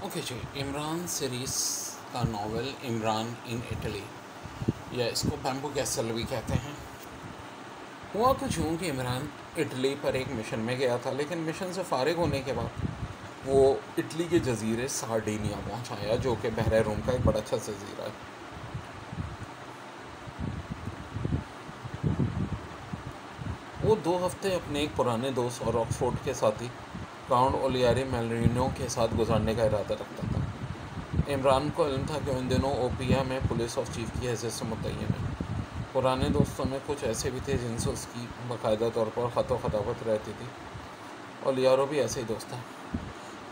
Okay जी, Imran series का novel Imran in Italy, या इसको बैम्बू कैसल भी कहते हैं। हुआ कुछ यूँ कि इमरान इटली पर एक मिशन में गया था, लेकिन मिशन से फारिग होने के बाद वो इटली के जजीरे सार्डिनिया पहुंचाया, जो कि बहरे रूम का एक बड़ा अच्छा जजीरा है। वो 2 हफ्ते अपने एक पुराने दोस्त और ऑक्सफोर्ड के साथी काउंट ओलियारी मेलरिनो के साथ गुजारने का इरादा रखता था। इमरान को इल्म था कि उन दिनों ओपिया में पुलिस ऑफ चीफ की हैसियत से मुतय्यन है। पुराने दोस्तों में कुछ ऐसे भी थे जिनसे उसकी बाकायदा तौर पर ख़त खताबत रहती थी। ओलियारो भी ऐसे ही दोस्त था,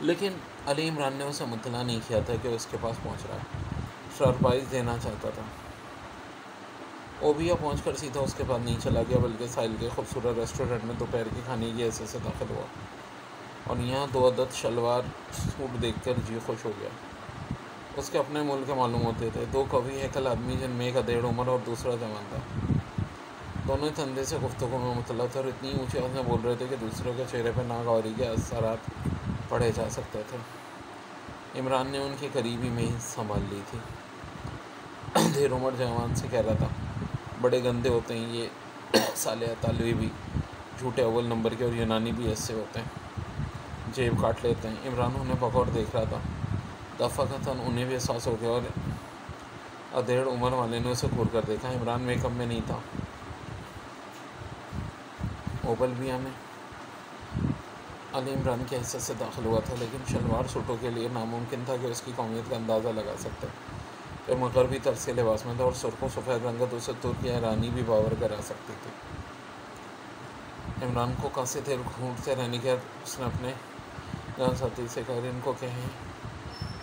लेकिन अली इमरान ने उसे मुतला नहीं किया था कि उसके पास पहुंच रहा है। सरप्राइज़ देना चाहता था। ओबिया पहुंचकर सीधा उसके पास नहीं चला गया, बल्कि साहिल के खूबसूरत रेस्टोरेंट में दोपहर की खाने की हैसियत से दाखिल हुआ और यहाँ 2 अदद शलवार सूट देखकर जी खुश हो गया। उसके अपने मुल्क के मालूम होते थे। 2 कवि हैकल आदमी, जिनमें एक अधेड़ उम्र और दूसरा जवान था। दोनों तंदे से गुफ्तगू में मुतला थे और इतनी ऊँची आवाज़ में बोल रहे थे कि दूसरों के चेहरे पर नागौरी के असरात पढ़े जा सकते थे। इमरान ने उनके करीबी में ही संभाल ली थी। अधेड़ उम्र जवान से कह रहा था, बड़े गंदे होते हैं ये साले अतालवी भी, झूठे अव्वल नंबर के, और यूनानी भी ऐसे होते हैं, जेब काट लेते हैं। इमरान उन्हें बकौर देख रहा था। दफ़ाकतन उन्हें भी एहसास हो गया और अधेड़ उम्र वाले ने उसे घूर कर देखा। इमरान मेकअप में नहीं था, ओबल बिया में। अली इमरान की हैसियत से दाखिल हुआ था, लेकिन शलवार सूटों के लिए नामुमकिन था कि उसकी कौमियत का अंदाज़ा लगा सकते। वह मगरबी तर्ज के लिबास में था और सुर्खों सफ़ेद रंगत उसे तुर्क या ईरानी भी बावर करा सकती थी। इमरान को काफ़ी देर घूमते रहने के बाद उसने अपने जान साथी से कहा, इनको कहें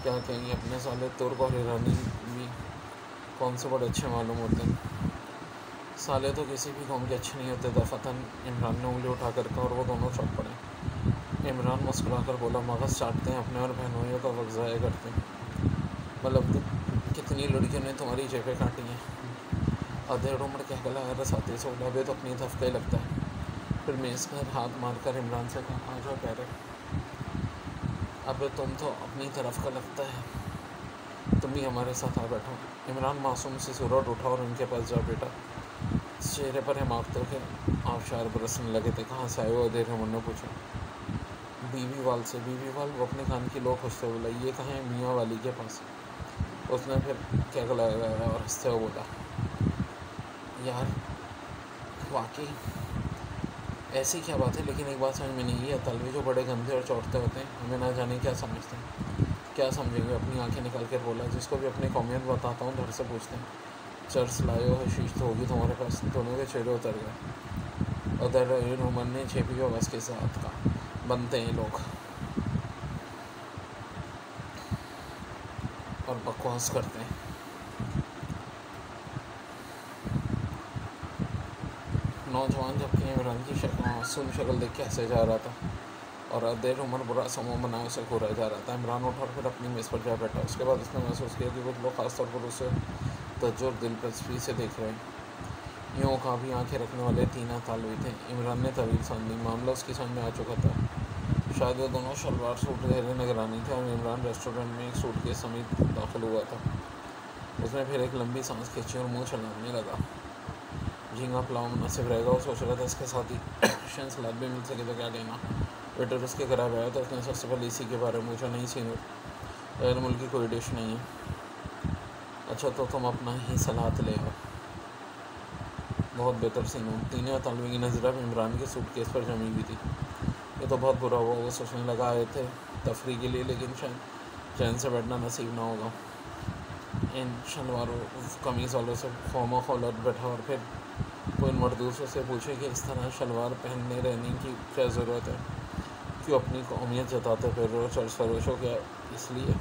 क्या कहेंगे, अपने साले तुर्क और ईरानी भी कौन से बड़े अच्छे मालूम होते हैं। साले तो किसी भी कौम के अच्छे नहीं होते। दफ़ातन इमरान ने उंगली उठा कर कहा और वो दोनों चौंक पड़े। इमरान मुस्कुरा कर बोला, मगज़ चाटते हैं अपने और बहनोइयों का वक्त ज़ाया करते हैं। मतलब कितनी लड़कियों ने तुम्हारी जेबें काटी हैं। अधेड़ उम्र कह गला अरे साथी से बोला, अबे तो अपनी तरफ का ही लगता है। फिर मेज़ पर हाथ मारकर इमरान से कहा, आ जाओ कह रहे, अबे तुम तो अपनी तरफ का लगता है, तुम भी हमारे साथ आ बैठो। इमरान मासूम से सूरत उठा और उनके पास जा बैठा। चेहरे पर हिमाकतों के आबशार बरसने लगे थे। कहाँ से आए हो? अधेड़ उम्र ने पूछा। बीवी वाल से। बीवी वाल? वो अपने कान की लो खुशते बोला, ये कहाँ है? मियाँ वाली के पास। उसने फिर क्या लगाया और हंसते हुए बोला, यार वाकई ऐसी क्या बात है, लेकिन एक बात समझ में नहीं है, तलवे जो बड़े गंदे और चौड़ते होते हैं, हमें ना जाने क्या समझते हैं, क्या समझेंगे। अपनी आंखें निकाल कर बोला, जिसको भी अपनी कौमियत बताता हूँ घर से पूछते हैं, चर्च लाए हो? शीश तो होगी तुम्हारे पास। दोनों के चेहरे उतर गए। उधर उमर ने छेपी आवाज़ के साथ कहा, बनते हैं लोग और बकवास करते हैं। नौजवान जबकि इमरान की मासूम शक्ल देख के हंसे जा रहा था और अधेड़ उम्र बुरा समूह बनाए उसे घूरा जा रहा था। इमरान उठा और फिर अपनी मेज़ पर जा बैठा। उसके बाद उसने महसूस किया कि कुछ लोग खासतौर पर उसे तवज्जो और दिलचस्पी से देख रहे हैं। यूँ काफ़ी आंखें रखने वाले 3 अतालवी थे। इमरान ने तवील सांस ली। मामला उसकी समझ में आ चुका था। शायद वो दोनों शलवार सूट घेरे निगरानी थे और इमरान रेस्टोरेंट में एक सूटकेस समेत दाखिल हुआ था। उसने फिर एक लंबी सांस खींची और मुँह चलाने लगा। झींगा पुलाव मुनासिब रहेगा, वो सोच रहा था। इसके साथ ही शिन सलाद भी मिल सके तो क्या कहना। वेटर उसके घर आया तो उसने सबसे पहले इसी के बारे में पूछा। नहीं सीनियर, गैर मुल्की कोई डिश नहीं है। अच्छा तो तुम अपना ही सलाद ले आओ। बहुत बेहतर सीनियर। तीनों तालवी की नज़र अब इमरान के सूटकेस पर जमी हुई थी। ये तो बहुत बुरा हुआ। वो सोचने लगा, आए थे तफरी के लिए, लेकिन शायद चैन से बैठना नसीब ना होगा। इन शलवारों कमीज़ वालों से खौमा खौलत बैठा और फिर कोई मरदूस से पूछे कि इस तरह शलवार पहनने रहने की क्या ज़रूरत है, क्यों अपनी कौमियत जताते फिर रो चर्च फरोशो, क्या इसलिए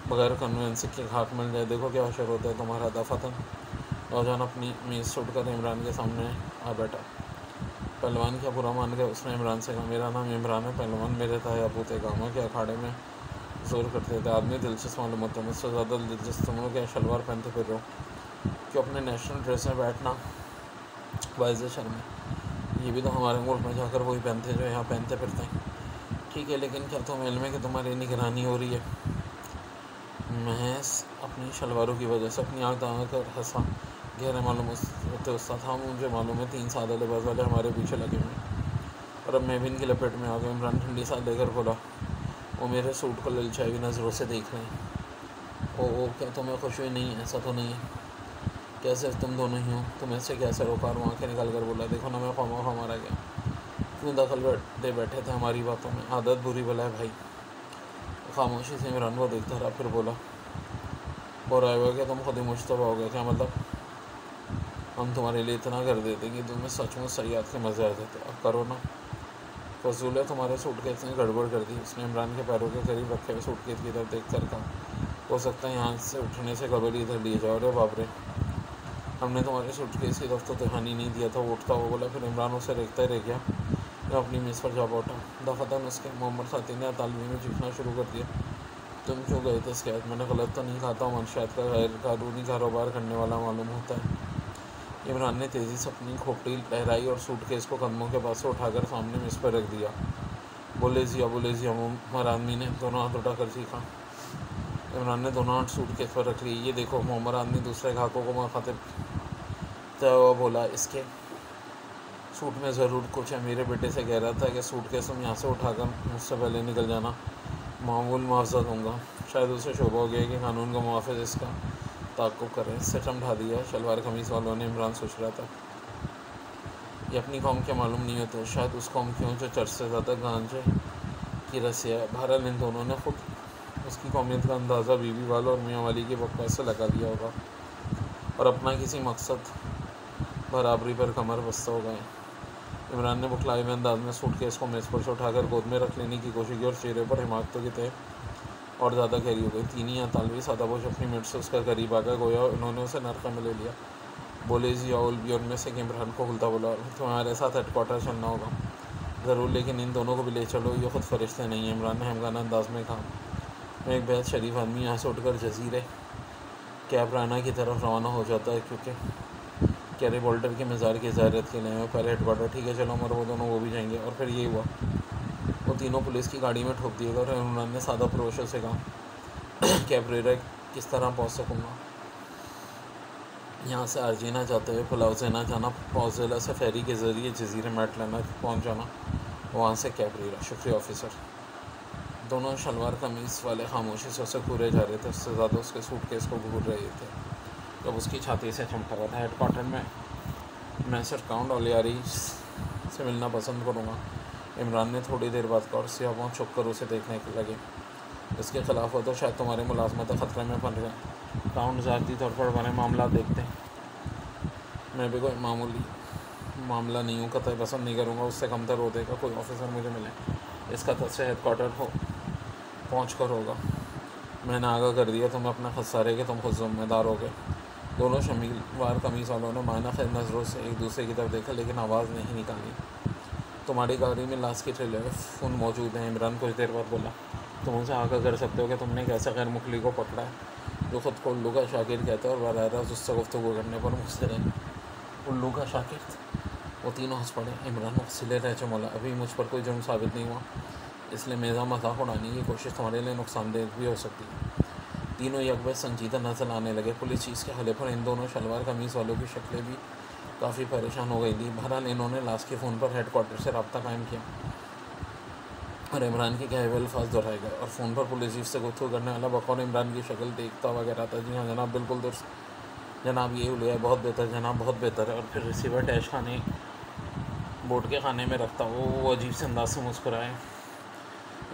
बगैर कन्वेंस के खाक मिल जाए? देखो क्या अशर होता है तुम्हारा। दफ़ातन नौजवान अपनी मेज़ छुटकर इमरान के सामने आ बैठा। पहलवान क्या बुरा मान गया? उसने इमरान से कहा, मेरा नाम इमरान है। पहलवान मेरे ताया अबू तेगामा के अखाड़े में जोर करते थे। आदमी दिलचस्प मालूम होता है, मुझसे ज़्यादा दिलचस्प तुम लोग क्या शलवार पहनते फिर रहो, क्यों अपने नेशनल ड्रेस में बैठना वाइज़ शर्म है। ये भी तो हमारे मुल्क में जाकर वही पहनते जो यहाँ पहनते फिरते हैं। ठीक है, लेकिन क्या तुम्हें इल्म है कि तुम्हारी निगरानी हो रही है? महज अपनी शलवारों की वजह से अपनी आँख दांगा कर हंसा। गहरे मालूम होते उसका था, मुझे मालूम है 3 सादा लिबास वाले हमारे पीछे लगे हुए हैं और अब मैं भी इनकी लपेट में आ गया। इमरान ठंडी सांस लेकर बोला, वो मेरे सूट को ललचाई हुई नज़रों से देख रहे हैं। ओ क्या तुम्हें खुशी नहीं? ऐसा तो नहीं है। कैसे तुम दोनों ही हो? तुम ऐसे कैसे रोका? और आँखें निकाल कर बोला, देखो ना मैं खामा मारा गया। क्यों दखल दे बैठे थे हमारी बातों में? आदत बुरी भला है भाई। खामोशी से इमरान को देखता रहा, फिर बोला, और आएगा कि तुम खुद ही मुश्तबा हो गए? क्या मतलब? हम तुम्हारे लिए इतना कर देते कि तुम्हें सचमुच सयाद के मज़े आ जाते। अब करो ना। फजूल है, तुम्हारे सूटकेस ने गड़बड़ कर दी। उसने इमरान के पैरों के करीब रखे हुए सूटकेस की तरफ देख कर कहा, हो सकता है यहाँ से उठने से कबल इधर लिए जाओ। अरे बाप रे, हमने तुम्हारे सूटकेस की तरफ तो ध्यान ही नहीं दिया था। वो उठता हुआ बोला। फिर इमरान उसे देखता ही रह गया। मैं अपनी मेज़ पर जा पहुँचा। दफातन उसके मोहम्मद खातिन ने तालवी में चीखना शुरू कर दिया, तुम क्यों गए थे शिकायत? मैंने गलत तो नहीं कहा था? मनशियात का गैर कानूनी कारोबार करने वाला मालूम होता है। इमरान ने तेज़ी से अपनी खोपड़ी लहराई और सूटकेस को कदमों के पास से उठाकर सामने मेज़ पर रख दिया। बोले जिया मोहम्मद आदमी ने दोनों हाथ उठाकर चीखा। इमरान ने दोनों हाथ सूटकेस पर रख लिए। ये देखो। मोहम्मद आदमी दूसरे ग्राहकों को मुखातिब तो बोला, इसके सूट में ज़रूर कुछ है। मेरे बेटे से कह रहा था कि सूटकेस तुम यहाँ से उठाकर मुझसे पहले निकल जाना, मामूल मुआवजा दूंगा। शायद उसे शोभा हो गया कि कानून का मुआफ़िज़ इसका ताक़ुब करे। सिस्टम ढा दिया शलवार कमीज़ वालों ने। इमरान सोच रहा था, ये अपनी कौम के मालूम नहीं होते, शायद उस कौम की हो जो चर्च से ज़्यादा गांजे की रसिया है। बहरहाल इन दोनों ने खुद उसकी कौमियत का अंदाज़ा बीवी वालों और मियाँ वाली की बकवास से लगा दिया होगा और अपना किसी मकसद बराबरी पर कमर बस्ता हो गए। इमरान ने बुखलाए हुए अंदाज में सूटकेस को मेज़ पर से उठाकर गोद में रख लेने की कोशिश की और चेहरे पर हिमाकतों की तय और ज़्यादा गहरी हो गई। तीनी या तालवी सादापोश अपनी मिनट से उसका करीब आकर गोया उन्होंने उसे नरक़े में ले लिया। बोले जी आउल भी उनमें से इमरान को खुलता बोला, तुम्हारे साथ हेडक्वार्टर चलना होगा। ज़रूर, लेकिन इन दोनों को भी ले चलो, ये खुद फरिश्ते नहीं हैं। इमरान ने हमगाना अंदाज में कहा, मैं एक बेहद शरीफ आदमी यहाँ से उठकर जजीरे कैपराना की तरफ रवाना हो जाता है, क्योंकि कैरी बोल्टर के मज़ार की ज़ियारत के लिए पहले हेडक्वार्टर। ठीक है चलो, मगर वो दोनों वो भी जाएंगे। और फिर ये हुआ, वो तीनों पुलिस की गाड़ी में ठोक दिए गए और इमरान ने सादा प्रोशर से कहा, कैबरेरा किस तरह पहुँच सकूँगा? यहाँ से अर्जीना जाते हुए पुलावजेना जाना, पौजेला से फेरी के ज़रिए जजीरे मैटलाना पहुँच जाना, वहाँ से कैबरेरा। शुक्रिया ऑफिसर। दोनों शलवार कमीज़ वाले खामोशी से उसे घूरे जा रहे थे, उससे ज़्यादा उसके सूटकेस को घूर रहे थे जब उसकी छाती से चमका रहा था। हेडक्वार्टर में मैं सर काउंट ओलियारी से मिलना पसंद करूँगा। इमरान ने थोड़ी देर बाद कहा और सियाहों छुप कर उसे देखने लगे। इसके ख़िलाफ़ हो तो शायद तुम्हारी मुलाजमत ख़तरे में पड़ जाए। काउंट ज़ाती तौर पर बने मामला देखते हैं। मैं भी कोई मामूली मामला नहीं हूँ, कतई पसंद नहीं करूँगा उससे कमतर होने का कोई ऑफिसर मुझे मिले। इसका तस्वीर हेडक्वार्टर हो पहुँच कर होगा। मैंने आगाह कर दिया तुम्हें अपना खसारे के तुम खुद ज़िम्मेदार हो गए। दोनों शलवार कमीज़ वालों ने मायना खैर नज़रों से एक दूसरे की तरफ देखा, लेकिन आवाज़ नहीं निकाली। तुम्हारी गाड़ी में लाश की टेलीफोन मौजूद है, इमरान कुछ देर बाद बोला। तुम उनसे आगाह कर सकते हो कि तुमने कैसे गैर मुखली को पकड़ा है जो ख़ुद को उल्लू का शाकिर कहता है और बराह रास्त उससे गुफ्तगू करने पर मुस्तर है। उल्लू का शाकिर? वो तीनों हंस पड़े। इमरान सिले रह चमोला, अभी मुझ पर कोई जुर्म साबित नहीं हुआ, इसलिए मेज़ा मजाक उड़ाने की कोशिश तुम्हारे लिए नुकसानदेह भी हो सकती है। तीनों यकबे संजीदा नजर आने लगे। पुलिस चीज़ के हले पर इन दोनों शलवार कमीज़ वालों की शक्लें भी काफ़ी परेशान हो गई थी। बहरहाल इन्होंने लाश के फ़ोन पर हेडक्वार्टर से रब्ता कायम किया और इमरान के कहे हुए अल्फाज दोहराए गए और फ़ोन पर पुलिस चीफ से गुफ्तगू करने वाला बकौल इमरान की शक्ल देखता वगैरह था। जी हाँ जनाब, बिल्कुल दुरुस्त जनाब, ये हुआ है, बहुत बेहतर जनाब, बहुत बेहतर है। और फिर रिसीवर टैश खाने बोर्ड के खाने में रखता वो अजीब से अंदाज से मुस्कुराए।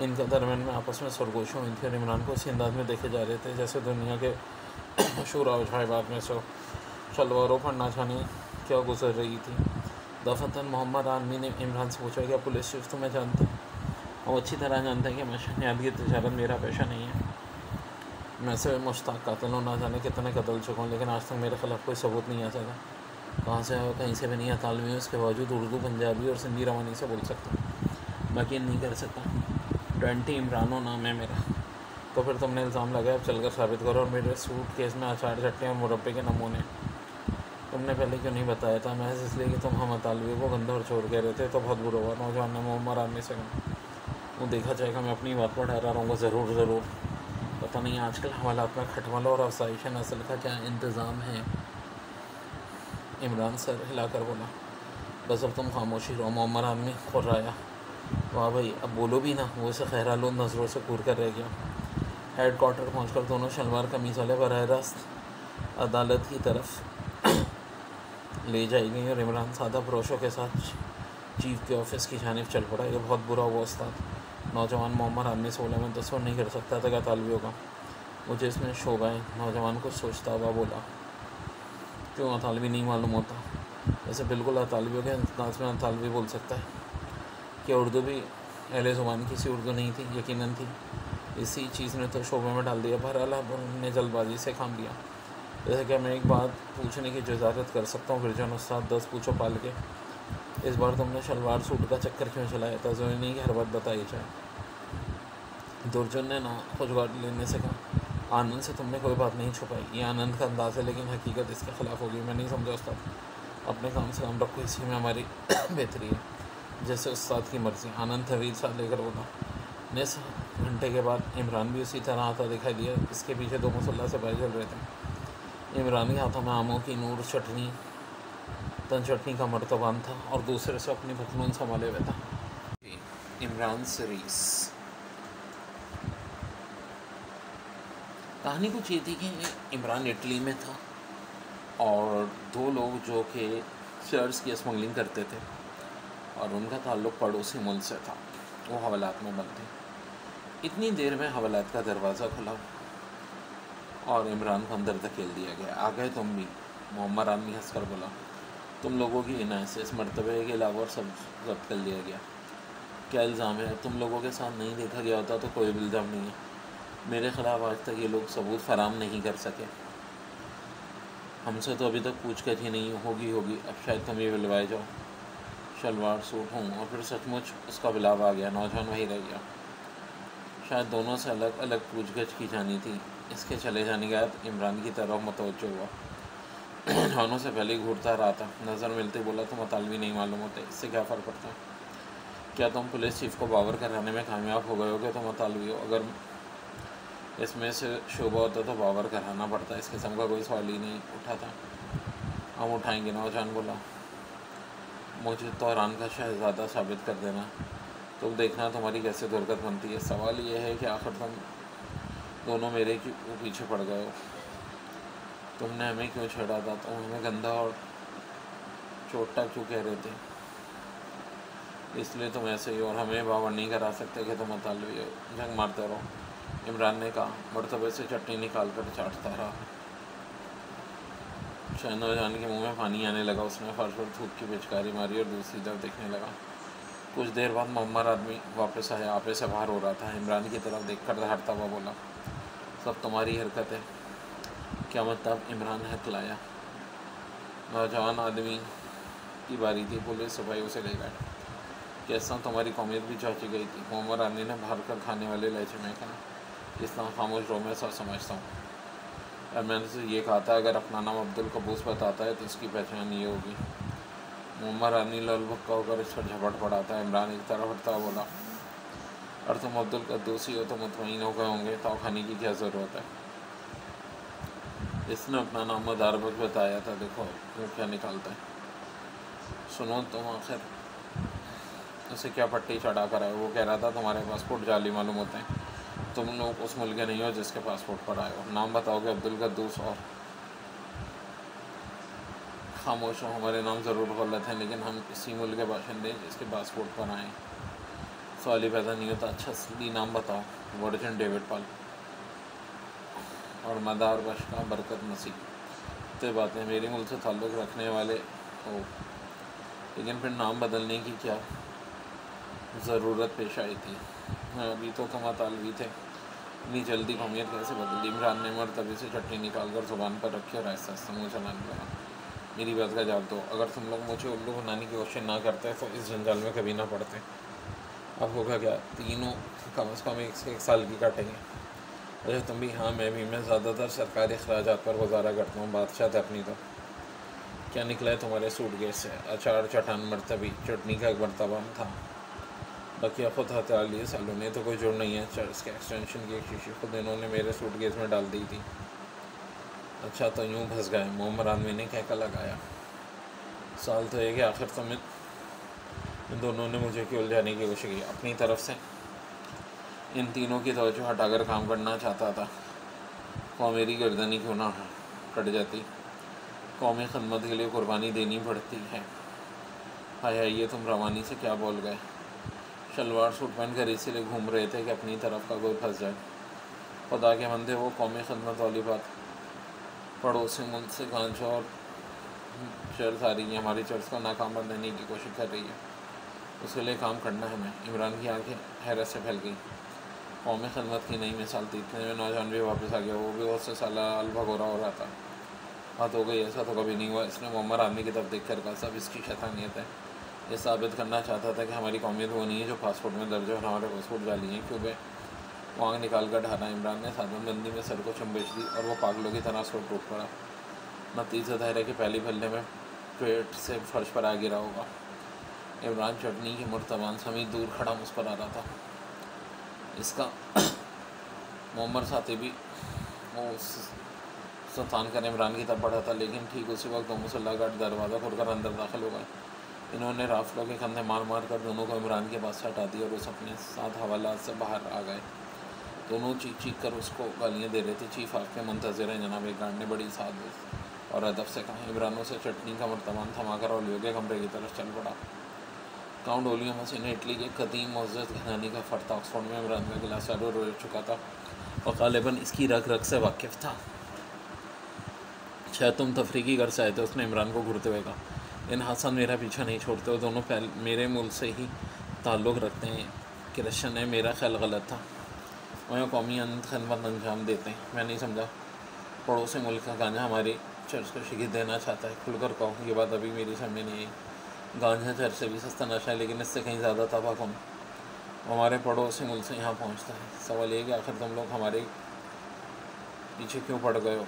इनके दरमियान में आपस में सरगोशियाँ हुई थी और इमरान को इसी अंदाज में देखे जा रहे थे जैसे दुनिया के मशहूर आवाज़ में से शलवारों पर ना जाने क्या गुजर रही थी। दफतन मोहम्मद आलमी ने इमरान से पूछा, क्या पुलिस चीफ तुम्हें जानता है? वो अच्छी तरह जानता है कि मशनियादी तजारत मेरा पेशा नहीं है। मैं से मुश्ताक कातिल हूँ, ना जाने कितने कत्ल चुका हूँ, लेकिन आज तक मेरे खिलाफ कोई सबूत नहीं आ सका। कहाँ से हो? कहीं से भी नहीं है। तालवी उसके बावजूद उर्दू, पंजाबी और सिंधी रवानी से बोल सकता हूँ, बाकी नहीं कर सकता। 20 इमरानो नाम है मेरा। तो फिर तुमने इल्ज़ाम लगाया, अब चलकर साबित करो। और मेरे सूट केस में अचार, चटनी और मुरब्बे के नमूने तुमने पहले क्यों नहीं बताया था? महज इसलिए कि तुम हम तालवी को गंदा और चोर कह रहे थे, तो बहुत बुरा हुआ। नौजवान ने मोहम्मद आदमी से कहा, वो देखा जाएगा, मैं अपनी बात पर ठहरा रहूँगा। ज़रूर ज़रूर। पता नहीं आजकल हवालात में खटमल और अफसाइश नस्ल का क्या इंतज़ाम है। इमरान सर हिलाकर बोला, बस अब तुम खामोशी रहो। मोहम्मद आदमी खुर्राया, वाह भाई अब बोलो भी ना। वो इसे खैरालूद नज़रों से घूर कर रह गया। हेड क्वार्टर पहुँच दोनों शलवार कमीज़ वाले बराह रास्त अदालत की तरफ ले जाई गई और इमरान सादा पुरुषों के साथ चीफ के ऑफिस की जानिब चल पड़ा। ये बहुत बुरा हुआ उस्ताद। नौजवान मोहम्मद आदमी से बोला, मैं तस्वर नहीं कर सकता था क्या तालबी होगा, मुझे इसमें शोबा है। नौजवान को सोचता हुआ बोला, क्यों अतालवी नहीं मालूम होता? वैसे बिल्कुल अतालवियों के अंदाज में अतालवी बोल सकता है। कि उर्दू भी अहले ज़ुबान की सी उर्दू नहीं थी, यकीनन थी। इसी चीज़ ने तो शोबे में डाल दिया। बहरहाल उन्होंने जल्दबाजी से काम लिया। जैसे कि मैं एक बात पूछने की इजाज़त कर सकता हूँ फिरजान उस्ताद, 10 पूछो पाल के। इस बार तुमने शलवार सूट का चक्कर क्यों चलाया था? ज़रूरी नहीं कि हर बात बताई जाए। दुर्जन ने ना खुशगार लेने से कहा, आनंद से तुमने कोई बात नहीं छुपाई। ये आनंद का अंदाज़ है, लेकिन हकीकत इसके ख़िलाफ़ होगी। मैं नहीं समझा उस्ताद, अपने काम से काम रखो, इसी में हमारी बेहतरी है। जैसे उस्ताद की मर्ज़ी। आनंद तवील साथ लेकर बोला। निस्फ घंटे के बाद इमरान भी उसी तरह आता दिखाई दिया। इसके पीछे 2 मुसल्ला सिपाही चल रहे थे। इमरान के हाथों में आमों की नूर चटनी तन चटनी का मर्तबान था और दूसरे से अपनी पतलून संभाले हुए था। इमरान सीरीज़ कहानी कुछ ये थी कि इमरान इटली में था और 2 लोग जो कि शेयर्स की स्मगलिंग करते थे और उनका ताल्लुक़ पड़ोसी मुल्क से था, वो हवालात में बंद थे। इतनी देर में हवालात का दरवाज़ा खुला और इमरान को अंदर धकेल दिया गया। आ गए तुम भी? मोहम्मद आदमी हंसकर बोला, तुम लोगों की इनायत से इस मरतबे के अलावा और सब जब्त कर लिया गया। क्या इल्ज़ाम है? तुम लोगों के साथ नहीं देखा गया होता तो कोई इल्ज़ाम नहीं है। मेरे ख़िलाफ़ आज तक ये लोग सबूत फराम नहीं कर सके। हमसे तो अभी तक पूछताछ ही नहीं होगी। अब शायद तुम ये बिलवाए जाओ। शलवार सूट हूँ और फिर सचमुच उसका बिलाव आ गया। नौजवान वही रह गया। शायद दोनों से अलग अलग पूछगछ की जानी थी। इसके चले जाने के बाद इमरान की तरफ मुतवज्जो हुआ। नौजवानों से पहले ही घूरता रहा था। नज़र मिलते बोला, तुम अतालवी नहीं मालूम होते, इससे क्या फ़र्क पड़ता? क्या तुम पुलिस चीफ को बावर कराने में कामयाब हो गए हो कि तुम अतालवी हो? अगर इसमें से शोबा होता तो बावर कराना पड़ता। इस किस्म का कोई सवाल ही नहीं उठा था। हम उठाएंगे, नौजवान बोला। मुझे तोहरान का शहज़ादा साबित कर देना, तुम देखना तुम्हारी कैसे दुर्गत बनती है। सवाल ये है कि आखिर तुम दोनों मेरे क्यों पीछे पड़ गए हो? तुमने हमें क्यों छेड़ा था? तुम हमें गंदा और चोटा क्यों कह रहे थे? इसलिए तुम ऐसे ही, और हमें बावर नहीं करा सकते कि तुम अतालवी हो। जंग मारते रहो, इमरान ने कहा, मरतबे से चटनी निकाल कर चाटता रहा। नौजवान के मुंह में पानी आने लगा। उसने फर्श पर थूक की पिचकारी मारी और दूसरी तरफ देखने लगा। कुछ देर बाद मोहम्मद आदमी वापस आया। आपे से बाहर हो रहा था। इमरान की तरफ देखकर दहाड़ता हुआ बोला, सब तुम्हारी हरकत है। क्या मतलब? इमरान हकलाया। नौजवान आदमी की बारी थी। पुलिस सिपाही उसे ले गए। कैसा तुम्हारी कौमियत भी चाची गई थी? मोहम्मद आदमी ने बाहर कर खाने वाले लहजे में कहा। इस तरह खामोश रहो, मैं सब समझता हूँ। और मैंने से ये कहा था, अगर अपना नाम अब्दुल कबूस बताता है तो इसकी पहचान ये होगी। मोहम्मद आदमी ललभक्का होकर इस पर झपट पड़ा था। इमरान एक तरफ हटता बोला, और तुम अब्दुल कद्दूसी हो तो मुतमईन हो गए होंगे, तो खाने की क्या ज़रूरत है? इसने अपना नाम मदारबक बताया था। देखो वो क्या निकालता है। सुनो, तुम आखिर उसे क्या पट्टी चढ़ा कर आए? वो कह रहा था तुम्हारे पासपोर्ट जाली मालूम होते हैं, तुम लोग उस मुल्क के नहीं हो जिसके पासपोर्ट पर आए हो। नाम बताओगे? अब्दुल कद्दूस। और खामोश हो, हमारे नाम ज़रूर गलत हैं, लेकिन हम इसी मुल्क के बाशिंदे जिसके पासपोर्ट पर आए। सवाल ही पैदा नहीं होता। अच्छा असली नाम बताओ। वर्जिन डेविड पाल और मदार बश का बरकत मसीह। तो बातें मेरे मुल्क से ताल्लुक़ रखने वाले हो, लेकिन फिर नाम बदलने की क्या ज़रूरत पेश आई थी? अभी तो तुम अतालवी थे, इतनी जल्दी कौमियत कैसे बदली? इमरान ने मरतबे से चटनी निकाल कर ज़ुबान पर रखी और ऐसा मुँह चलाने लगा। मेरी बात का जवाब दो। अगर तुम लोग मुझे उल्लू बनाने की कोशिश ना करते तो इस जंजाल में कभी ना पड़ते। अब होगा क्या? तीनों कम से कम एक साल की काटेंगे। अरे तुम भी? हाँ मैं भी। मैं ज़्यादातर सरकारी अखराजात पर गुजारा करता हूँ। बादशाह थे अपनी तो। क्या निकला है तुम्हारे सूटकेस से? अचार, चटान, मरतबी, चटनी का एक मरतबा था। बाकी खुद हथियार लिए सालों ने तो कोई जुड़ नहीं है। चर्च के एक्सटेंशन की एक शीशी खुद इन्होंने मेरे सूटकेस में डाल दी थी। अच्छा तो यूँ फंस गए, मोहम्मद आदमी ने कहका लगाया। साल तो ये कि आखिर तो इन दोनों ने मुझे क्यों उलझाने की कोशिश की। अपनी तरफ से इन तीनों की तवज्जो हटाकर काम करना चाहता था। कौम मेरी गर्दनी क्यों ना कट जाती, कौमी खदमत के लिए कुर्बानी देनी पड़ती है। हाय हाय, ये तुम रवानी से क्या बोल गए। शलवार सूट पहन कर इसीलिए घूम रहे थे कि अपनी तरफ का कोई फंस जाए। खुदा के बंदे, वो कौमी खदमत वाली बात पड़ोसी मुल्क से गांजा और चर्च आ रही है, हमारी चर्च को नाकाम बनाने की कोशिश कर रही है। उसके लिए काम करना है हमें। इमरान की आंखें हैरत से फैल गई। कौमी खदमत की नई मिसाल थी। इतने में नौजवान भी वापस आ गया। वो भी उससे साला अलभगोरा हो रहा था। बात हो गई, ऐसा तो कभी नहीं हुआ। इसने मोहम्मद आदमी की तरफ देख कर कहा, सब इसकी शैतानियत है। ये साबित करना चाहता था कि हमारी कौमियत वो नहीं है जो पासपोर्ट में दर्ज है और हमारे पासपोर्ट जाली हैं। क्यों बे? वो आँख निकाल कर ढाना। इमरान ने साधनबंदी में सर को चुम्बेश दी और वो पागलों की तरह सो टूट पड़ा। नतीजा जाहिर है कि पहली फलने में पेट से फर्श पर आ गिरा होगा। इमरान चटनी के मुर्तबान समेत दूर खड़ा मुस्कुरा रहा था। इसका मोहम्मद साथी भी वो सुल्तान का इमरान की तरफ बढ़ा था, लेकिन ठीक उसी वक्त दो मुसल्ला गार्ड दरवाज़ा खोलकर अंदर दाखिल हो गए। इन्होंने राफलों के कंधे मार मार कर दोनों को इमरान के पास से हटा दिया और उस अपने साथ हवालात से बाहर आ गए। दोनों चीख चीख कर उसको गालियाँ दे रहे थे। चीफ आपके मुंतज़िर हैं जनाब, एक गार्ड ने बड़ी सादत और अदब से कहा। इमरानों से चटनी का मर्तबान थमाकर ओलियो के कमरे की तरफ चल पड़ा। काउंट ओलियो मसीह इटली के कदीम मुअज़्ज़ज़ घराने का फ़र्द था। ऑक्सफोर्ड में इमरान का गिलास चारों रह चुका था और गालिबन इसकी रग रग से वाकिफ़ था। शायद तुम तफरीकी घर से आए थे, उसने इमरान को घूरते हुए कहा। इन हसन मेरा पीछा नहीं छोड़ते, वो दोनों मेरे मुल्क से ही ताल्लुक़ रखते हैं। क्रिश्चन है, मेरा ख्याल गलत था। वह कौमी खदमत अंजाम देते हैं। मैं नहीं समझा। पड़ोसी मुल्क का गांजा हमारी चर्च को शिकस्त देना चाहता है। खुलकर कहो, ये बात अभी मेरी समझ नहीं आई। गांजा चर्च से भी सस्ता नशा है, लेकिन इससे कहीं ज़्यादा तबाकून हमारे पड़ोसी मुल्क से यहाँ पहुँचता है। सवाल ये कि आखिर तुम लोग हमारे पीछे क्यों पड़ गए हो।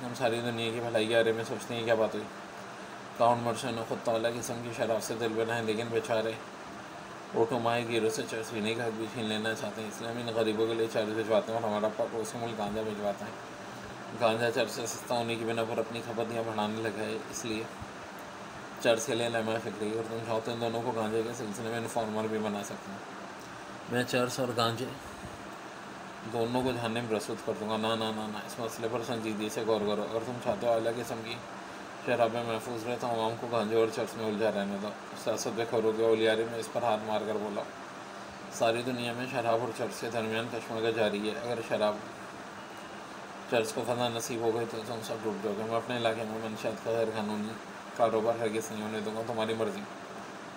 हम सारी दुनिया की भलाई के बारे में सोचते हैं। क्या बात हुई? काउंट मर्शन खुद तौला किस्म की शराब से दिल बना है, लेकिन बेचारे ओटोमाए गिरोह से चर्च पीने का हक भी छीन लेना चाहते हैं। इसलिए हम इन गरीबों के लिए चर्च भिजवाते हैं और हमारा पड़ोसी मुल्क गांजा भिजवाता है। गांजा चर्च से सस्ता होने की बिना पर अपनी खपत यहाँ बढ़ाने लगा है, इसलिए चर्च के लिए लम्हा फिक्री। और तुम चाहो तो इन दोनों को गांजे के सिलसिले में इन्फॉर्मर भी बना सकते हैं। मैं चर्च और गांजे दोनों को जहन्नम में प्रस्तुत कर दूँगा। ना ना ना ना, इस मसले पर संजीदगी से गौर करो। अगर तुम चाहते हो अला किस्म की शराबें महफूज रहे तो आवाम को गांजे और चर्च में उलझा रहने दो। सियासत में खरोगे ओलियारी में इस पर हाथ मार कर बोला। सारी दुनिया में शराब और चर्च के दरमियान कश्मकश जारी है। अगर शराब चर्च को फना नसीब हो गई तो तुम सब डूब जाओगे। मैं अपने इलाके में मंशात का गैर कानूनी कारोबार हरगिज़ नहीं होने दूँगा। तुम्हारी मर्ज़ी।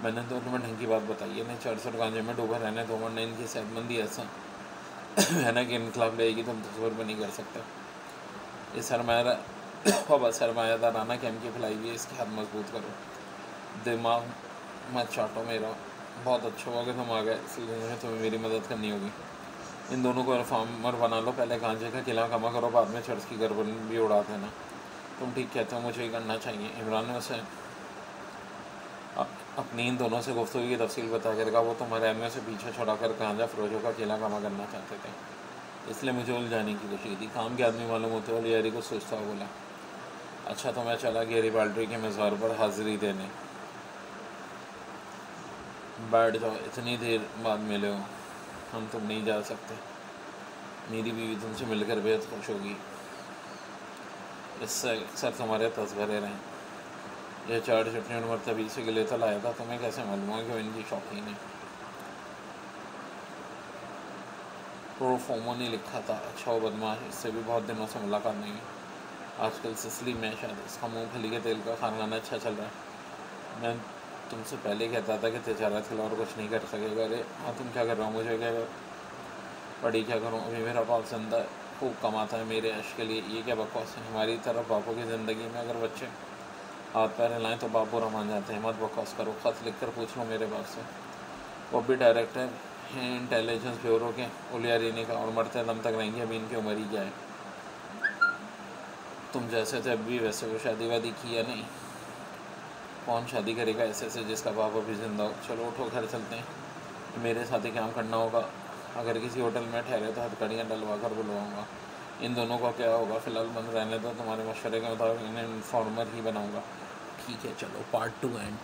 मैंने तो तुम्हें ढंग की बात बताई है। इन्हें चर्च और गांजे में डूबा रहने दो, वरना इनकी सेहतमंदी ऐसा है ना कि इनकलाब लेगी तुम तस्वर भी नहीं कर सकते। ये सरमायादाराना कैम की फैलाई हुई है, इसकी हाथ मजबूत करो। दिमाग मत चाटो मेरा। बहुत अच्छा हुआ कि तुम आ गए, इसलिए तुम्हें मेरी मदद करनी होगी। इन दोनों को रिफॉर्मर बना लो। पहले गांजे का किला कमा करो, बाद में चर्च की गर्दन भी उड़ा देना। तुम ठीक कहते हो, मुझे ही करना चाहिए। इमरान ने उसे अपनी इन दोनों से गुफ्तगू की तफसील बता कर कहा, वो तुम्हारे अहमियत से पीछे छुड़ा कर गांजा फरोशों का किला कमा करना चाहते थे, इसलिए मुझे उलझाने की कोशिश की। काम के आदमी मालूम होते हो। लियारी को सोचता हुआ बोला, अच्छा तो मैं चला गैरिबाल्डी के मज़ार पर हाज़िरी देने। बैठ जाओ, इतनी देर बाद मिले हो। हम तुम नहीं जा सकते। मेरी बीवी तुमसे मिलकर बेहद खुश होगी। इससे अक्सर तुम्हारे तस्वरे रहें। यह चार चटनी और मरतबी से गले तल आया था। तुम्हें कैसे मालूम है कि वो इनकी शौकीन है? प्रोफोमो ने लिखा था। अच्छा वो बदमाश, इससे भी बहुत दिनों से मुलाकात नहीं हुई। आजकल सिसली में शायद इसका मूँगफली के तेल का खाना अच्छा चल रहा है। मैं तुमसे पहले कहता था कि तिजारत के अलावा और कुछ नहीं कर सकेगा। अरे हाँ, तुम क्या कर रहा हो? मुझे क्या पढ़ी क्या करूँ? अभी मेरा बाप जिंदा खूब कमाता है मेरे ऐश के लिए। ये क्या बकवास है? हमारी तरफ बापों की ज़िंदगी में अगर बच्चे हाथ पैर हिलाएँ तो बाप बुरा मान जाते हैं। मत बकवास करो। ख़त लिख कर पूछ लो मेरे बाप से। वो भी डायरेक्टर हैं इंटेलिजेंस ब्यूरो के। उलियारी ने कहा, और मरते दम तक रहेंगे। अभी इनकी उम्र ही क्या है? तुम जैसे थे अब भी वैसे। वो शादी वादी की या नहीं? कौन शादी करेगा ऐसे से जिसका बाप अभी जिंदा हो? चलो उठो, घर चलते हैं। मेरे साथ ही काम करना होगा। अगर किसी होटल में ठहरे तो हथकड़ियाँ डलवा कर बुलवाऊँगा। इन दोनों का क्या होगा, फ़िलहाल बंद रहने दो, तुम्हारे मशवरे के मुताबिक इन्हें इन्फॉर्मर ही बनाऊँगा। ठीक है चलो, पार्ट 2 एंड